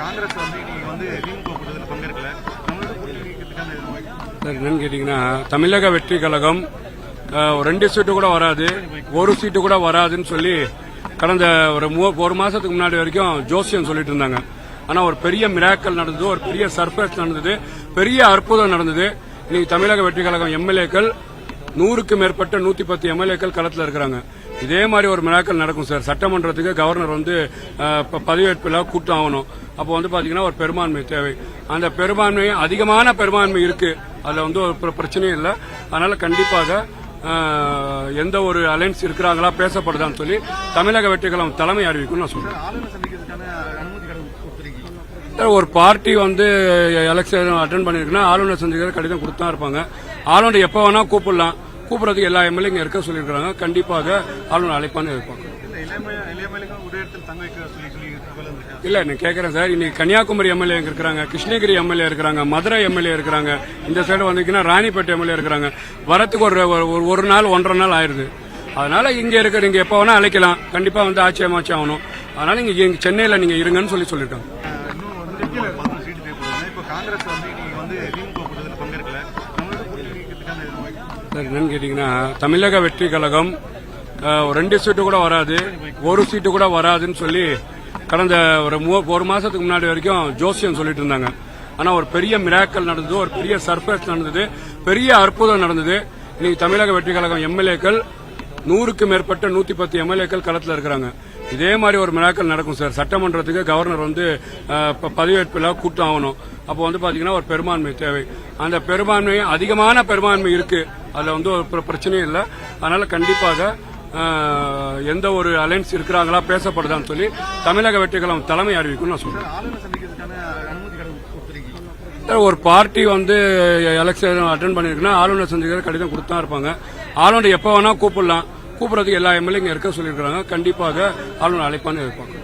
காங்கிரஸ் திமுக கூட்டத்தில் பங்கேற்கல. என்னன்னு கேட்டீங்கன்னா, தமிழக வெற்றி கழகம் 2 சீட்டு கூட வராது, 1 சீட்டு கூட வராதுன்னு சொல்லி கடந்த ஒரு மாசத்துக்கு முன்னாடி வரைக்கும் ஜோசியம் சொல்லிட்டு இருந்தாங்க. ஆனா ஒரு பெரிய மிராக்கல் நடந்தது, ஒரு பெரிய சர்ப்ரைஸ் நடந்தது, பெரிய அற்புதம் நடந்தது. இன்னைக்கு தமிழக வெற்றி கழகம் எம்எல்ஏக்கள் 100க்கு மேற்பட்ட 110 எம்எல்ஏக்கள் களத்தில் இருக்கிறாங்க. இதே மாதிரி ஒரு மிராக்கல் நடக்கும் சார். சட்டமன்றத்துக்கு கவர்னர் பதவியேற்பில் கூட்டம் ஆகணும். அப்போ பாத்தீங்கன்னா ஒரு பெரும்பான்மை தேவை. அந்த பெரும்பான்மை அதிகமான பெரும்பான்மை இருக்கு, அதுல ஒரு பிரச்சனையும் இல்லை. அதனால கண்டிப்பாக எந்த ஒரு அலைன்ஸ் இருக்கிறாங்களா பேசப்படுதான்னு சொல்லி தமிழக வெற்றி கழகம் தலைமை அறிவிக்கும் நான் சொல்றேன். ஒரு பார்ட்டி எலெக்ஷன் அட்டன் பண்ணிருக்குன்னா ஆளுநர் சந்திக்கிற கடிதம் கொடுத்தா இருப்பாங்க. ஆளுநர் எப்ப வேணா கூப்பிடலாம். கூப்பிடுறதுக்கு எல்லா எம்எல்ஏ இங்க இருக்க சொல்லியிருக்காங்க. கண்டிப்பாக ஆளுநர் அழைப்பான்னு இருப்பாங்க. இல்ல நான் கேட்கறேன் சார். இன்னைக்கு கன்னியாகுமரி எம்எல்ஏ இருக்கிறாங்க, கிருஷ்ணகிரி எம்எல்ஏ இருக்கிறாங்க, மதுரை எம்எல்ஏ இருக்கிறாங்க, இந்த சைடு வந்தீங்கன்னா ராணிப்பேட்டை எம்எல்ஏ இருக்கிறாங்க. வரத்துக்கு ஒரு நாள் 1.5 நாள் ஆயிருது. அதனால இங்க நீங்க எப்ப வேணா அழைக்கலாம். கண்டிப்பா ஆட்சி அமைச்சு ஆகணும். அதனால இங்க சென்னையில நீங்க இருங்கன்னு சொல்லியிருக்காங்க. என்னன்னு கேட்டீங்கன்னா, தமிழக வெற்றி கழகம் 2 சீட்டு கூட வராது, 1 சீட்டு கூட வராதுன்னு சொல்லி கடந்த ஒரு மாசத்துக்கு முன்னாடி வரைக்கும் ஜோசியம் சொல்லிட்டு இருந்தாங்க. ஆனா ஒரு பெரிய மிராக்கல் நடந்தது, ஒரு பெரிய சர்ப்ரைஸ் நடந்தது, பெரிய அற்புதம் நடந்தது. இன்னைக்கு தமிழக வெற்றி கழகம் எம்எல்ஏக்கள் 100க்கு மேற்பட்ட 110 எம்எல்ஏக்கள் களத்தில் இருக்கிறாங்க. இதே மாதிரி ஒரு மிராக்கல் நடக்கும் சார். சட்டமன்றத்துக்கு கவர்னர் பதவியேற்பில் கூட்டம் ஆகணும். அப்போ பாத்தீங்கன்னா ஒரு பெரும்பான்மை தேவை. அந்த பெரும்பான்மை அதிகமான பெரும்பான்மை இருக்கு, அதுல ஒரு பிரச்சனையும் இல்லை. அதனால கண்டிப்பாக எந்த ஒரு அலைன்ஸ் இருக்கிறாங்களா பேசப்படுதான்னு சொல்லி தமிழக வெற்றி கழகம் தலைமை அறிவிக்கும் நான் சொல்றேன். ஒரு பார்ட்டி எலெக்ஷன் அட்டன் பண்ணிருக்குன்னா ஆளுநர் சந்திக்கிற கடிதம் கொடுத்தா இருப்பாங்க. ஆளுநர் எப்ப வேணா கூப்பிடலாம். கூப்பிடுறதுக்கு எல்லா எம்எல்ஏ இங்க இருக்க சொல்லியிருக்காங்க. கண்டிப்பாக ஆளுநர் அழைப்பான்னு இருப்பாங்க.